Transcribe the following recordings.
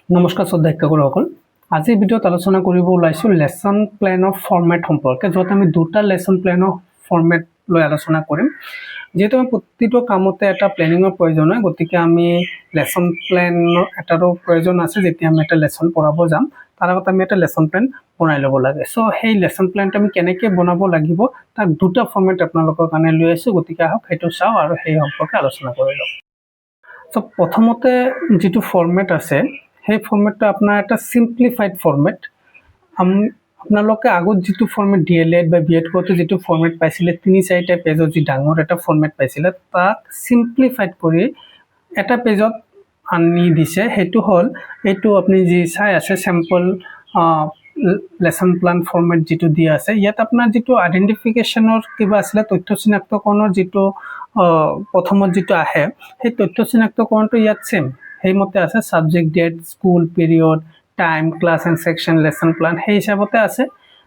নমস্কাৰ শ্ৰদ্ধাসকল, আজিৰ ভিডিঅ'ত আলোচনা কৰিব ওলাইছোঁ লেসন প্লেনৰ ফৰ্মেট সম্পৰ্কে, য'ত আমি দুটা লেসন প্লেনৰ ফৰ্মেট লৈ আলোচনা কৰিম। যেহেতু আমি প্ৰতিটো কামতে এটা প্লেনিঙৰ প্ৰয়োজন হয়, গতিকে আমি লেসন প্লেনৰ এটাৰো প্ৰয়োজন আছে। যেতিয়া আমি এটা লেসন পঢ়াব যাম তাৰ আগত আমি এটা লেসন প্লেন বনাই ল'ব লাগে। চ' সেই লেসন প্লেনটো আমি কেনেকৈ বনাব লাগিব তাৰ দুটা ফৰ্মেট আপোনালোকৰ কাৰণে লৈ আহিছোঁ। গতিকে আহক সেইটো চাওঁ আৰু সেই সম্পৰ্কে আলোচনা কৰি লওঁ। চ' প্ৰথমতে যিটো ফৰ্মেট আছে সেই ফৰ্মেটটো আপোনাৰ এটা সিম্পলিফাইড ফৰ্মেট। আপোনালোকে আগত যিটো ফৰ্মেট DLED বা BEd কৰোঁতে যিটো ফৰ্মেট পাইছিলে 3-4টা পেজত যি ডাঙৰ এটা ফৰ্মেট পাইছিলে, তাক সিম্পলিফাইড কৰি এটা পেজত আনি দিছে। সেইটো হ'ল এইটো আপুনি যি চাই আছে চেম্পল লেসন প্লান ফৰ্মেট যিটো দিয়া আছে। ইয়াত আপোনাৰ যিটো আইডেণ্টিফিকেশ্যনৰ কিবা আছিলে, তথ্য চিনাক্তকৰণৰ যিটো প্ৰথমত যিটো আহে, সেই তথ্য চিনাক্তকৰণটো ইয়াত সেম সেইমতে আছে। Subject, date, school, period, time, class and section, lesson plan সেই হিচাপতে আছে,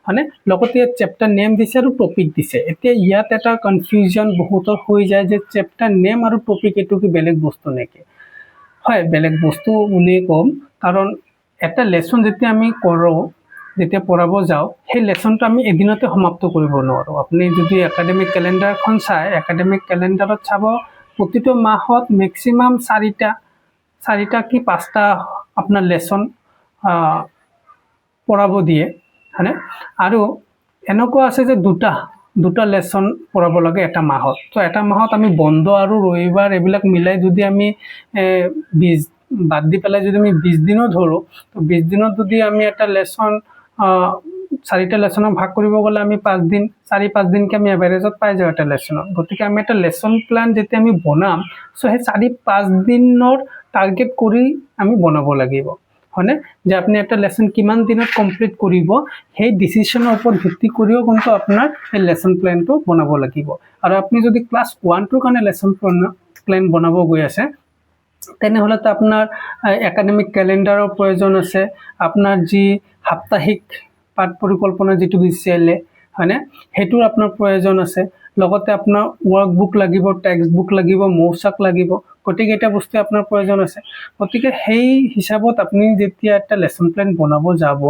মানে লগতে ইয়াত চেপ্টাৰ নেম দিছে আৰু টপিক দিছে। এতিয়া ইয়াত এটা কনফিউজন বহুতৰ হৈ যায় যে চেপ্টাৰ নেম আৰু টপিক এইটো কি বেলেগ বস্তু নেকি? হয়, বেলেগ বস্তু বুলি ক'ম, কাৰণ এটা লেসন যেতিয়া আমি কৰোঁ, যেতিয়া পঢ়াব যাওঁ, সেই লেসনটো আমি এদিনতে সমাপ্ত কৰিব নোৱাৰোঁ। আপুনি যদি একাডেমিক কেলেণ্ডাৰখন চাই, একাডেমিক কেলেণ্ডাৰত চাব প্ৰতিটো মাহত মেক্সিমাম 4টা কি 5টা আপোনাৰ লেসন পঢ়াব দিয়ে, হয়নে? আৰু এনেকুৱা আছে যে দুটা লেসন পঢ়াব লাগে এটা মাহত। তো এটা মাহত আমি বন্ধ আৰু ৰবিবাৰ এইবিলাক মিলাই যদি আমি 20 বাদ দি পেলাই যদি আমি 20 দিনো ধৰোঁ, তো 20 দিনত যদি আমি এটা লেসন 4টা লেসনত ভাগ কৰিব গ'লে আমি 4-5 দিনকৈ আমি এভাৰেজত পাই যাওঁ এটা লেসনত। গতিকে আমি এটা লেসন প্লান যেতিয়া আমি বনাম, চ' সেই 4-5 দিনৰ টাৰ্গেট কৰি আমি বনাব লাগিব, হয়নে? যে আপুনি এটা লেসন কিমান দিনত কমপ্লিট কৰিব, সেই ডিচিশ্যনৰ ওপৰত ভিত্তি কৰিও কিন্তু আপোনাৰ এই লেসন প্লেনটো বনাব লাগিব। আৰু আপুনি যদি ক্লাছ 1-2ৰ কাৰণে লেসন প্লেন বনাব গৈ আছে, তেনেহ'লেতো আপোনাৰ একাডেমিক কেলেণ্ডাৰৰ প্ৰয়োজন আছে, আপোনাৰ যি সাপ্তাহিক পাঠ পৰিকল্পনা যিটো দিছিলে, হয়নে, সেইটোৰ আপোনাৰ প্ৰয়োজন আছে। লগতে আপোনাৰ ৱৰ্কবুক লাগিব, টেক্সট বুক লাগিব, মৌচাক লাগিব, গোটেইকেইটা বস্তু আপোনাৰ প্ৰয়োজন আছে। গতিকে সেই হিচাপত আপুনি যেতিয়া এটা লেসন প্লেন বনাব যাব,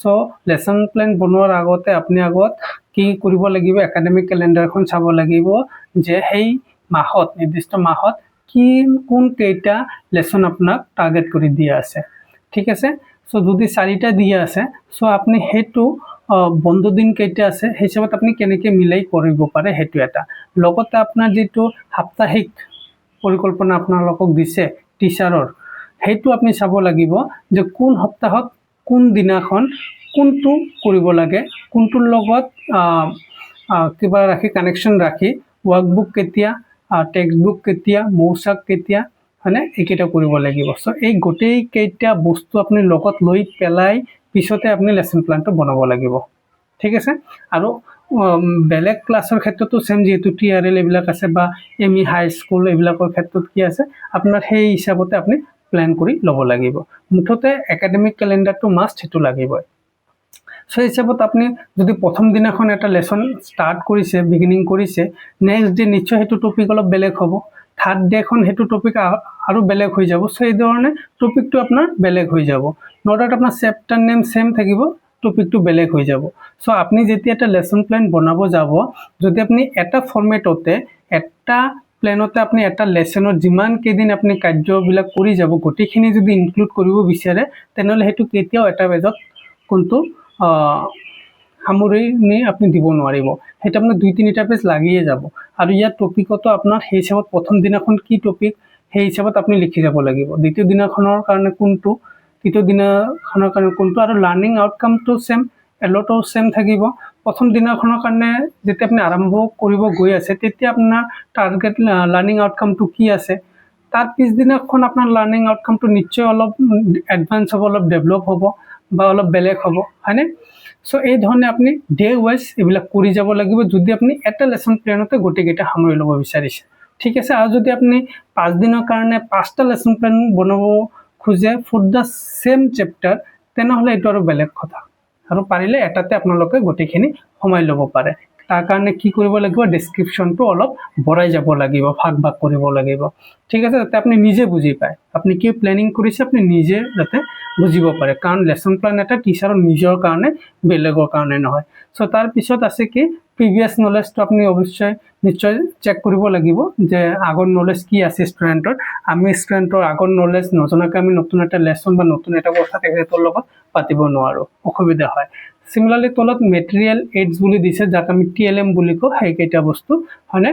চ' লেসন প্লেন বনোৱাৰ আগতে আপুনি কি কৰিব লাগিব, একাডেমিক কেলেণ্ডাৰখন চাব লাগিব যে সেই মাহত, নিৰ্দিষ্ট মাহত কোন কেইটা লেসন আপোনাক টাৰ্গেট কৰি দিয়া আছে, ঠিক আছে? চ' যদি 4টা দিয়া আছে, চ' আপুনি সেইটো বন্ধ দিন কেইটা আছে সেই হিচাপত আপুনি কেনেকৈ মিলাই কৰিব পাৰে সেইটো এটা। লগতে আপোনাৰ যিটো সাপ্তাহিক পৰিকল্পনা আপোনালোকক দিছে টিচাৰৰ, সেইটো আপুনি চাব লাগিব যে কোন সপ্তাহত কোন দিনাখন কোনটো কৰিব লাগে, কোনটোৰ লগত কিবা ৰাখি কানেকশ্যন ৰাখি ৱৰ্কবুক কেতিয়া, টেক্সট বুক কেতিয়া, মৌচাক কেতিয়া, হয়নে, এইকেইটা কৰিব লাগিব। চ' এই গোটেইকেইটা বস্তু আপুনি লগত লৈ পেলাই পিছতে আপুনি লেসন প্লানটো বনাব লাগিব, ঠিক আছে? আৰু বেলেগ ক্লাছৰ ক্ষেত্ৰতো সেম, যিহেতু TRL এইবিলাক আছে বা ME হাই স্কুল এইবিলাকৰ ক্ষেত্ৰত কি আছে, আপোনাৰ সেই হিচাপতে আপুনি প্লেন কৰি ল'ব লাগিব। মুঠতে একাডেমিক কেলেণ্ডাৰটো মাষ্ট, সেইটো লাগিবই। সেই হিচাপত আপুনি যদি প্ৰথম দিনাখন এটা লেসন ষ্টাৰ্ট কৰিছে, বিগিনিং কৰিছে, নেক্সট ডে নিশ্চয় সেইটো টপিক অলপ বেলেগ হ'ব, থাৰ্ড ডেখন সেইটো টপিক আৰু বেলেগ হৈ যাব। চ' এই ধৰণে টপিকটো আপোনাৰ বেলেগ হৈ যাব। নট ডাউট আপোনাৰ চেপ্টাৰ নেম সেম থাকিব, টপিকটো বেলেগ হৈ যাব। চ' আপুনি যেতিয়া এটা লেসন প্লেন বনাব যাব, যদি আপুনি এটা ফৰ্মেটতে, এটা প্লেনতে আপুনি এটা লেসনত যিমান কেইদিন আপুনি কাৰ্যবিলাক কৰি যাব, গোটেইখিনি যদি ইনক্লুড কৰিব বিচাৰে, তেনেহ'লে সেইটো কেতিয়াও এটা পেজত কোনটো সামৰি আপুনি দিব নোৱাৰিব। সেইটো আপোনাৰ 2-3টা পেজ লাগিয়ে যাব। আৰু ইয়াত টপিকতো আপোনাৰ সেই হিচাপত প্ৰথম দিনাখন কি টপিক সেই হিচাপত আপুনি লিখি যাব লাগিব, দ্বিতীয় দিনাখনৰ কাৰণে কোনটো, তৃতীয় দিনাখনৰ কাৰণে কোনটো, আৰু লাৰ্ণিং আউটকামটো সেম, এলটো সেম থাকিব। প্ৰথম দিনাখনৰ কাৰণে যেতিয়া আপুনি আৰম্ভ কৰিব গৈ আছে, তেতিয়া আপোনাৰ টাৰ্গেট লাৰ্ণিং আউটকামটো কি আছে, তাৰ পিছদিনাখন আপোনাৰ লাৰ্ণিং আউটকামটো নিশ্চয় অলপ এডভান্স হ'ব, অলপ ডেভেলপ হ'ব বা অলপ বেলেগ হ'ব, হয়নে? চ' এই ধৰণে আপুনি ডে ৱাইজ এইবিলাক কৰি যাব লাগিব, যদি আপুনি এটা লেসন প্লেনতে গোটেইকেইটা সামৰি ল'ব বিচাৰিছে, ঠিক আছে? আৰু যদি আপুনি 5 দিনৰ কাৰণে 5টা লেসন প্লেন বনাব খোজে ফৰ দ্য সেম চেপ্টাৰ, তেনেহ'লে এইটো আৰু বেলেগ কথা। আৰু পাৰিলে এটাতে আপোনালোকে গোটেইখিনি সোমাই ল'ব পাৰে, তাৰ কাৰণে কি কৰিব লাগিব, ডেছক্ৰিপশ্যনটো অলপ বঢ়াই যাব লাগিব, ভাগ ভাগ কৰিব লাগিব, ঠিক আছে, যাতে আপুনি নিজে বুজি পায়, আপুনি কি প্লেনিং কৰিছে আপুনি নিজে যাতে বুজিব পাৰে, কাৰণ লেসন প্লান এটা টিচাৰৰ নিজৰ কাৰণে, বেলেগৰ কাৰণে নহয়। চ' তাৰপিছত আছে কি, প্ৰিভিয়াছ নলেজটো আপুনি অৱশ্যই নিশ্চয় চেক কৰিব লাগিব যে আগৰ নলেজ কি আছে ষ্টুডেণ্টৰ। আমি ষ্টুডেণ্টৰ আগৰ নলেজ নজনাকৈ আমি নতুন এটা লেসন বা নতুন এটা কথা তেখেতৰ লগত পাতিব নোৱাৰোঁ, অসুবিধা হয়। সিমিলাৰলি তলত মেটেৰিয়েল এইডছ বুলি দিছে, যাক আমি TLM বুলি কওঁ, সেইকেইটা বস্তু হয়নে।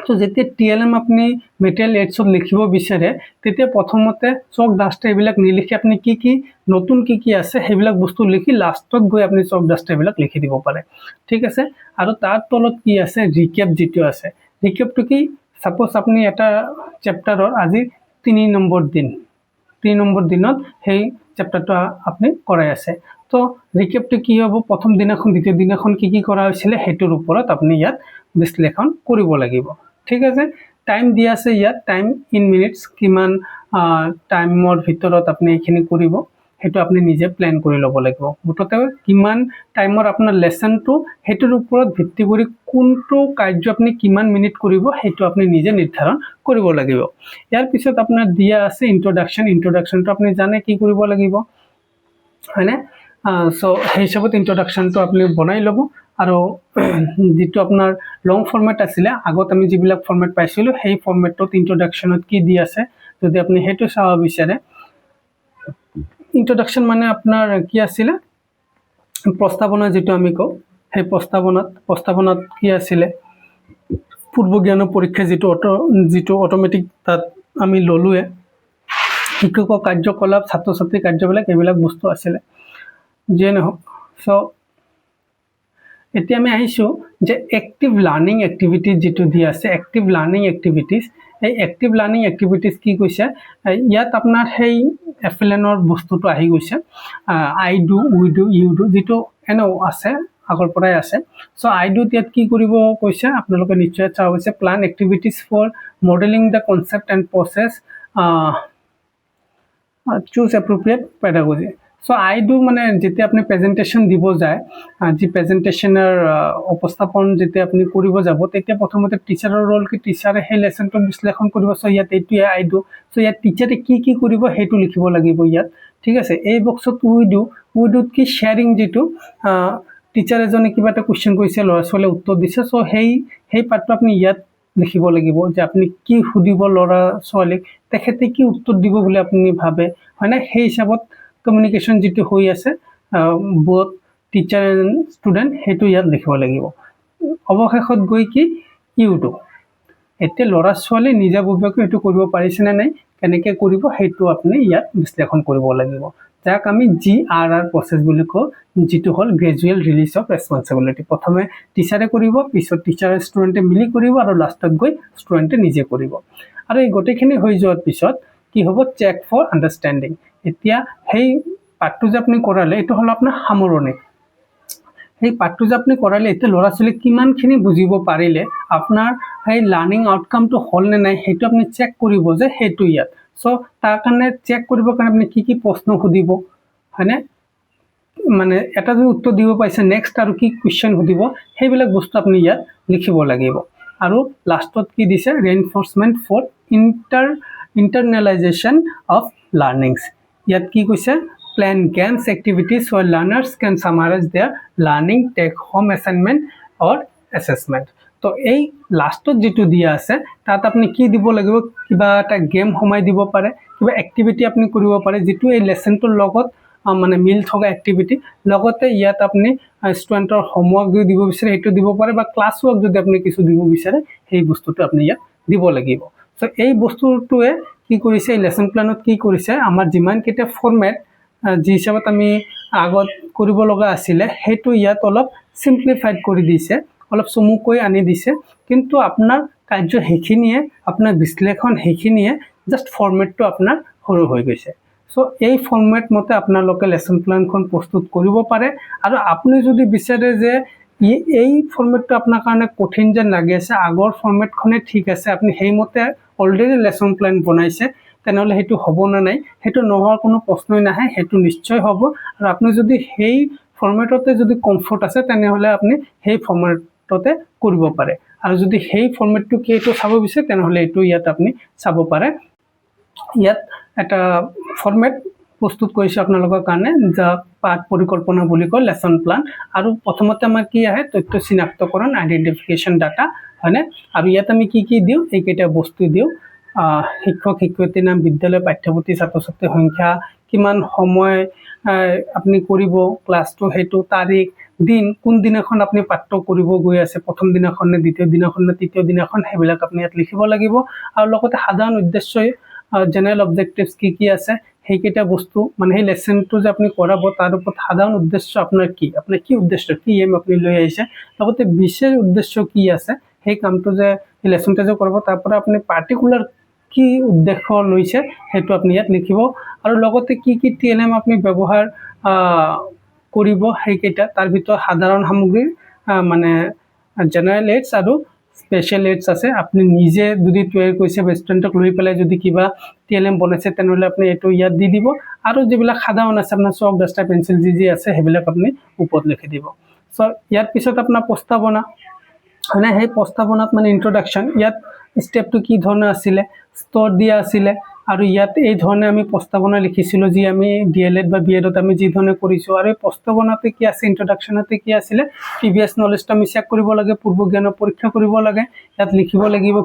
তো যেতিয়া TLM আপুনি মেটেৰিয়েল এইডছত লিখিব বিচাৰে, তেতিয়া প্ৰথমতে চক ডাষ্ট এইবিলাক নিলিখি আপুনি কি নতুন কি আছে সেইবিলাক বস্তু লিখি লাষ্টত গৈ আপুনি চক ডাষ্ট এইবিলাক লিখি দিব পাৰে, ঠিক আছে। আৰু তাৰ তলত কি আছে, ৰিকেপ যিটো আছে, ৰিকেপটো কি, সাপোজ আপুনি এটা চেপ্টাৰৰ আজি 3 নম্বৰ দিনত সেই চেপ্টাৰটো আপুনি কৰাই আছে, তো ৰিকেপটো কি হ'ব, প্ৰথম দিনাখন দ্বিতীয় দিনাখন কি কৰা হৈছিলে সেইটোৰ ওপৰত আপুনি ইয়াত বিশ্লেষণ কৰিব লাগিব, ঠিক আছে। টাইম দিয়া আছে ইয়াত, টাইম ইন মিনিটছ, কিমান টাইমৰ ভিতৰত আপুনি এইখিনি কৰিব সেইটো আপুনি নিজে প্লেন কৰি ল'ব লাগিব। মুঠতে কিমান টাইমৰ আপোনাৰ লেসনটো সেইটোৰ ওপৰত ভিত্তি কৰি কোনটো কাৰ্য আপুনি কিমান মিনিট কৰিব সেইটো আপুনি নিজে নিৰ্ধাৰণ কৰিব লাগিব। ইয়াৰ পিছত আপোনাৰ দিয়া আছে ইন্ট্ৰডাকশ্যনটো আপুনি জানে কি কৰিব লাগিব হয়নে। চ' সেই হিচাপত ইন্ট্ৰডাকশ্যনটো আপুনি বনাই ল'ব। আৰু যিটো আপোনাৰ লং ফৰ্মেট আছিলে, আগত আমি যিবিলাক ফৰ্মেট পাইছিলোঁ সেই ফৰ্মেটটোত ইন্ট্ৰডাকশ্যনত কি দি আছে যদি আপুনি সেইটো চাব বিচাৰে, ইন্ট্ৰডাকশ্যন মানে আপোনাৰ কি আছিলে, প্ৰস্তাৱনা যিটো আমি কওঁ, সেই প্ৰস্তাৱনাত কি আছিলে, পূৰ্ব জ্ঞানৰ পৰীক্ষা যিটো অট'মেটিক তাত আমি ল'লোৱে, শিক্ষকৰ কাৰ্যকলাপ, ছাত্ৰ ছাত্ৰীৰ কাৰ্যবিলাক, এইবিলাক বস্তু আছিলে যিয়ে নহওক। চ' এতিয়া আমি আহিছোঁ যে এক্টিভ লাৰ্ণিং এক্টিভিটিজ যিটো দি আছে, এক্টিভ লাৰ্ণিং এক্টিভিটিজ, এই এক্টিভ লাৰ্ণিং এক্টিভিটিজ কি কৈছে, ইয়াত আপোনাৰ সেই FLNৰ বস্তুটো আহি গৈছে, I do, we do, you do, যিটো এনেও আছে আগৰ পৰাই আছে। চ' আই ডুত ইয়াত কি কৰিব কৈছে, আপোনালোকে নিশ্চয় চাব হৈছে, plan activities for modelling the concept and process, choose appropriate pedagogy. So' I do মানে যেতিয়া আপুনি প্ৰেজেণ্টেশ্যন দিব যায়, যি প্ৰেজেণ্টেশ্যনৰ উপস্থাপন যেতিয়া আপুনি কৰিব যাব, তেতিয়া প্ৰথমতে টিচাৰৰ ৰ'ল কি, টিচাৰে সেই লেসনটো বিশ্লেষণ কৰিব। চ' ইয়াত এইটোৱে আই ডু। চ' ইয়াত টিচাৰে কি কৰিব সেইটো লিখিব লাগিব ইয়াত, ঠিক আছে। এই বক্সত উইডুত কি, শ্বেয়াৰিং, যিটো টিচাৰ এজনে কিবা এটা কুৱেশ্যন কৰিছে, ল'ৰা ছোৱালীয়ে উত্তৰ দিছে, চ' সেই পাৰ্টটো আপুনি ইয়াত লিখিব লাগিব যে আপুনি কি সুধিব ল'ৰা ছোৱালীক, তেখেতে কি উত্তৰ দিব বুলি আপুনি ভাবে হয়নে। সেই হিচাপত কমিউনিকেশ্যন যিটো হৈ আছে বোথ টিচাৰ এণ্ড ষ্টুডেণ্ট, সেইটো ইয়াত লিখিব লাগিব। অৱশেষত গৈ কি, ইউটো, এতিয়া ল'ৰা ছোৱালী নিজাববীয়াকৈ সেইটো কৰিব পাৰিছেনে নাই, কেনেকৈ কৰিব সেইটো আপুনি ইয়াত বিশ্লেষণ কৰিব লাগিব, যাক আমি GRR প্ৰচেছ বুলি কওঁ, যিটো হ'ল গ্ৰেজুৱেল ৰিলিজ অফ ৰেছপনচিবিলিটি। প্ৰথমে টিচাৰে কৰিব, পিছত টিচাৰ ষ্টুডেণ্টে মিলি কৰিব, আৰু লাষ্টত গৈ ষ্টুডেণ্টে নিজে কৰিব। আৰু এই গোটেইখিনি হৈ যোৱাৰ পিছত কি হ'ব, চেক ফৰ আণ্ডাৰষ্টেণ্ডিং। এতিয়া সেই পাৰ্টটো যে আপুনি কৰালে, এইটো হ'ল আপোনাৰ সামৰণি। সেই পাৰ্টটো যে আপুনি কৰালে, এতিয়া ল'ৰা ছোৱালীক কিমানখিনি বুজিব পাৰিলে, আপোনাৰ সেই লাৰ্ণিং আউটকামটো হ'ল নে নাই সেইটো আপুনি চেক কৰিব যে সেইটো ইয়াত। চ' তাৰ কাৰণে চেক কৰিবৰ কাৰণে আপুনি কি প্ৰশ্ন সুধিব হয়নে, মানে এটা যদি উত্তৰ দিব পাৰিছে, নেক্সট আৰু কি কুৱেশ্যন সুধিব, সেইবিলাক বস্তু আপুনি ইয়াত লিখিব লাগিব। আৰু লাষ্টত কি দিছে, reinforcement for internalisation of learnings. ইয়াত কি কৈছে, plan games activities where learners can summarise their learning, take home assignment or assessment. তো এই লাষ্টত যিটো দিয়া আছে, তাত আপুনি কি দিব লাগিব, কিবা এটা গেম সোমাই দিব পাৰে, কিবা এক্টিভিটি আপুনি কৰিব পাৰে, যিটো এই লেসনটোৰ লগত মানে মিল থকা এক্টিভিটি। লগতে ইয়াত আপুনি ষ্টুডেণ্টৰ হোমৱৰ্ক যদি দিব বিচাৰে সেইটো দিব পাৰে, বা ক্লাছ ৱৰ্ক যদি আপুনি কিছু দিব বিচাৰে সেই বস্তুটো আপুনি ইয়াত দিব লাগিব। চ' এই বস্তুটোৱে কি কৰিছে, এই লেসন প্লানত কি কৰিছে, আমাৰ যিমানকেইটা ফৰ্মেট যি হিচাপত আমি আগত কৰিব লগা আছিলে, সেইটো ইয়াত অলপ চিম্প্লিফাইড কৰি দিছে, অলপ চমুকৈ আনি দিছে। কিন্তু আপোনাৰ কাৰ্য সেইখিনিয়ে, আপোনাৰ বিশ্লেষণ সেইখিনিয়ে, জাষ্ট ফৰ্মেটটো আপোনাৰ সৰু হৈ গৈছে। চ' এই ফৰ্মেট মতে আপোনালোকে লেসন প্লানখন প্ৰস্তুত কৰিব পাৰে। আৰু আপুনি যদি বিচাৰে যে এই ফৰ্মেটটো আপোনাৰ কাৰণে কঠিন যেন লাগি আছে, আগৰ ফৰ্মেটখনে ঠিক আছে, আপুনি সেইমতে অলৰেডি লেসন প্লান বনাইছে, তেনেহ'লে সেইটো হ'ব নে নাই, সেইটো নোহোৱাৰ কোনো প্ৰশ্নই নাহে, সেইটো নিশ্চয় হ'ব। আৰু আপুনি যদি সেই ফৰ্মেটতে যদি কমফৰ্ট আছে, তেনেহ'লে আপুনি সেই ফৰ্মেটতে কৰিব পাৰে আৰু যদি সেই ফৰ্মেটটো কি এইটো চাব বিচাৰে তেনেহ'লে এইটো ইয়াত আপুনি চাব পাৰে ইয়াত এটা ফৰ্মেট প্ৰস্তুত কৰিছোঁ আপোনালোকৰ কাৰণে যাক পাঠ পৰিকল্পনা বুলি কয় লেসন প্লান আৰু প্ৰথমতে আমাৰ কি আহে তথ্য চিনাক্তকৰণ আইডেন্টিফিকেশ্যন ডাটা হয়নে আৰু ইয়াত আমি কি দিওঁ এইকেইটা বস্তু দিওঁ শিক্ষক শিক্ষয়িত্ৰীৰ নাম বিদ্যালয় পাঠ্যপুথি ছাত্ৰ ছাত্ৰীৰ সংখ্যা কিমান সময় আপুনি কৰিব ক্লাছটো সেইটো তাৰিখ দিন কোন দিনাখন আপুনি পাঠ্য কৰিব গৈ আছে প্ৰথম দিনাখন নে দ্বিতীয় দিনাখন নে তৃতীয় দিনাখন সেইবিলাক আপুনি ইয়াত লিখিব লাগিব আৰু লগতে সাধাৰণ উদ্দেশ্য জেনাৰেল অবজেক্টিভস কি আছে সেইকেইটা বস্তু মানে সেই লেসনটো যে আপুনি কৰাব তাৰ ওপৰত সাধাৰণ উদ্দেশ্য আপোনাৰ কি উদ্দেশ্য কি এম আপুনি লৈ আহিছে লগতে বিশেষ উদ্দেশ্য কি আছে সেই কামটো যে লেসনটো যে কৰিব তাৰ পৰা আপুনি পাৰ্টিকুলাৰ কি উদ্দেশ্য লৈছে সেইটো আপুনি ইয়াত লিখিব আৰু লগতে কি টিএলএম আপুনি ব্যৱহাৰ কৰিব সেইকেইটা তাৰ ভিতৰত সাধাৰণ সামগ্ৰী মানে জেনাৰেল এইডছ আৰু স্পেশাল এইডছ আছে আপুনি নিজে যদি তৈয়াৰ কৰিছে ৰেষ্টুৰেণ্টক লৈ পেলাই যদি কিবা টিএলএম বনাইছে তেনেহ'লে আপুনি এইটো ইয়াত দি দিব আৰু যিবিলাক সাধাৰণ আছে আপোনাৰ চক ডাষ্টাৰ পেঞ্চিল যি আছে সেইবিলাক আপুনি ওপৰত লিখি দিব চ' ইয়াৰ পিছত আপোনাৰ প্ৰস্তাৱনা মানে সেই প্ৰস্তাৱনাত মানে ইন্ট্ৰডাকশ্যন ইয়াত স্টেপটো কি ধৰণৰ আছিলে স্তৰ দিয়া আছিলে আৰু ইয়াত এই ধৰণে আমি প্ৰস্তাৱনা লিখিছিলোঁ যি আমি ডিএলএড বা বিএডত আমি যি ধৰণে কৰিছোঁ আৰু এই প্ৰস্তাৱনাতে কি আছে ইন্ট্ৰডাকশ্যনতে কি আছিলে প্ৰিভিয়াছ নলেজটো আমি চেক কৰিব লাগে পূৰ্ব জ্ঞানৰ পৰীক্ষা কৰিব লাগে ইয়াত লিখিব লাগিব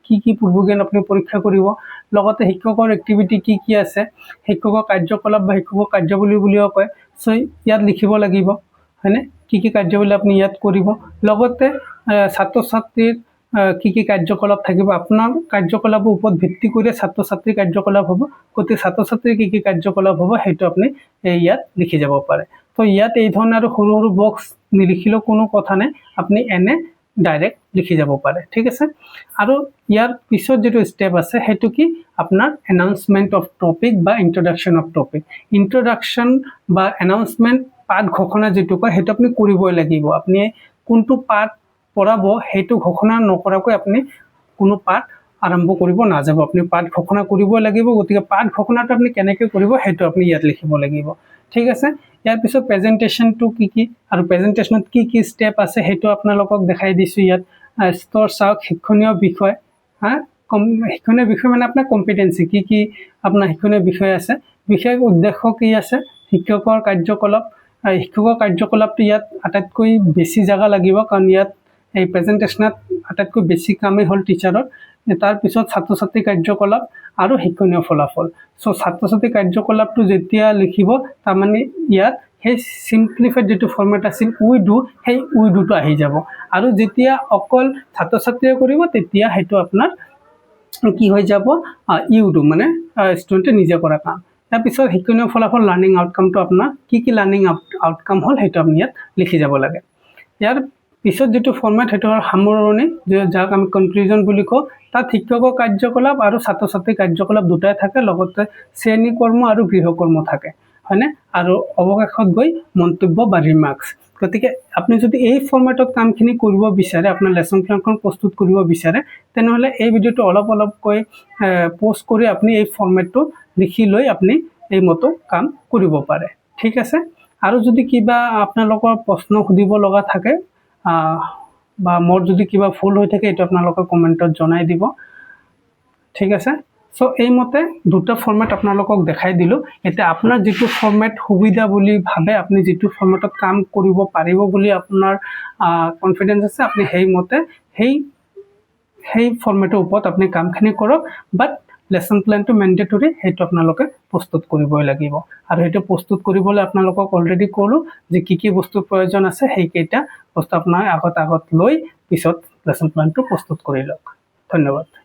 কি পূৰ্ব জ্ঞান আপুনি পৰীক্ষা কৰিব লগতে শিক্ষকৰ এক্টিভিটি কি আছে শিক্ষকৰ কাৰ্যকলাপ বা শিক্ষকৰ কাৰ্যাৱলী বুলিও কয় চ' ইয়াত লিখিব লাগিব হয়নে কি কাৰ্যাৱলী আপুনি ইয়াত কৰিব লগতে ছাত্ৰ ছাত্ৰীৰ কি কাৰ্যকলাপ থাকিব আপোনাৰ কাৰ্যকলাপৰ ওপৰত ভিত্তি কৰি ছাত্ৰ ছাত্ৰীৰ কাৰ্যকলাপ হ'ব গতিকে ছাত্ৰ ছাত্ৰীৰ কি কাৰ্যকলাপ হ'ব সেইটো আপুনি ইয়াত লিখি যাব পাৰে তো ইয়াত এই ধৰণৰ আৰু সৰু সৰু বক্স নিলিখিলেও কোনো কথা নাই আপুনি এনে ডাইৰেক্ট লিখি যাব পাৰে ঠিক আছে আৰু ইয়াৰ পিছত যেটো স্টেপ আছে হেতু কি আপোনাৰ এনাউন্সমেন্ট অফ টপিক বা ইন্ট্ৰডাকশ্যন অফ টপিক ইন্ট্ৰডাকশ্যন বা এনাউন্সমেন্ট পাঠ ঘোষণা যেটো কয় হেতু আপুনি কৰিবই লাগিব আপুনি কোনটো পাঠ পঢ়াব হেতু ঘোষণা নকৰাকৈ আপুনি কোনো পাঠ আৰম্ভ কৰিব নাযাব আপুনি পাঠ ঘোষণা কৰিবই লাগিব গতিকে পাঠ ঘোষণাটো আপুনি কেনেকৈ কৰিব হেতু আপুনি ইয়াত লিখিব লাগিব ঠিক আছে ইয়াৰ পিছত প্ৰেজেন্টেশনটো কি আৰু প্ৰেজেন্টেশনত কি স্টেপ আছে হেতু আপোনালোকক দেখাই দিছো ইয়াত স্তৰ চাওক শিক্ষণীয় বিষয় শিক্ষণীয় বিষয় মানে আপোনাৰ কম্পিটেন্সি কি আপোনাৰ শিক্ষণীয় বিষয় আছে বিশেষ উদ্দেশ্য কি আছে শিক্ষকৰ কাৰ্যকলাপটো ইয়াত আটাইতকৈ বেছি জায়গা লাগিব কাৰণ ইয়াত এই প্ৰেজেন্টেশনত আটাইতকৈ বেছি কামেই হল টিচাৰৰ তাৰ পিছত ছাত্ৰ ছাত্ৰী কাৰ্যকলাপ আৰু শিক্ষণীয় ফলাফল সো ছাত্ৰ ছাত্ৰী কাৰ্যকলাপটো যেতিয়া লিখিব তাৰ মানে ইয়াত সেই সিম্পলিফাইড যেটো ফৰমেট আছিল উই ডু সেই উই ডুটো আহি যাব আৰু যেতিয়া অকল ছাত্ৰ ছাত্ৰীয়ে কৰিব তেতিয়া হেতু আপোনাৰ কি হৈ যাব ইউ ডু মানে ষ্টুডেন্টে নিজে কৰা কাম তাৰ পিছত শিক্ষণীয় ফলাফল লাৰ্নিং আউটকামটো আপোনাৰ কি লাৰ্নিং আউটকাম হল হেতু আপুনি ইয়াত লিখি যাব লাগে ইয়াৰ পিছত যেটো ফৰমেট হেতু সামৰণি যাক আমি কনক্লুজন বুলি কওঁ তাত শিক্ষকৰ কাৰ্যকলাপ আৰু ছাত্ৰ ছাত্ৰীৰ কাৰ্যকলাপ দুটাই থাকে লগতে শ্ৰেণী কৰ্ম আৰু গৃহকৰ্ম থাকে হয়নে আৰু অৱশেষত গৈ মন্তব্য বা ৰিমাৰ্কস গতিকে আপুনি যদি এই ফৰমেটত কামখিনি কৰিব বিচাৰে আপোনাৰ লেসন প্ল্যানখন প্ৰস্তুত কৰিব বিচাৰে তেনেহলে এই ভিডিওটো অলপকৈ পোষ্ট কৰি আপুনি এই ফৰমেটটো লিখি লৈ আপুনি এই মতো কাম কৰিব পাৰে ঠিক আছে আৰু যদি কিবা আপোনালোকৰ প্ৰশ্ন সুধিব লগা থাকে বা মোৰ যদি কিবা ফুল হৈ থাকে এটা আপোনালোকে কমেন্টত জনাই দিব ঠিক আছে সো এই মতে দুটা ফৰমেট আপোনালোকক দেখাই দিলো এটা আপোনাৰ যেটো ফৰমেট সুবিধা বুলি ভাবে আপুনি যেটো ফৰমেটত কাম কৰিব পাৰিব বুলি আপোনাৰ কনফিডেন্স আছে আপুনি সেই মতে সেই ফৰমেটৰ ওপৰত আপুনি কামখিনি কৰক বাট লেসন প্ল্যানটো ম্যান্ডেটৰি হেতু আপোনালোকে প্ৰস্তুত কৰিবই লাগিব আৰু হেতু প্ৰস্তুত কৰিবলৈ আপোনালোকক অলৰেডি ক'লো যে কি বস্তু প্ৰয়োজন আছে সেইকেইটা বস্তু আপোনাৰ আগত লৈ পিছত লেসন প্ল্যানটো প্ৰস্তুত কৰি লওক ধন্যবাদ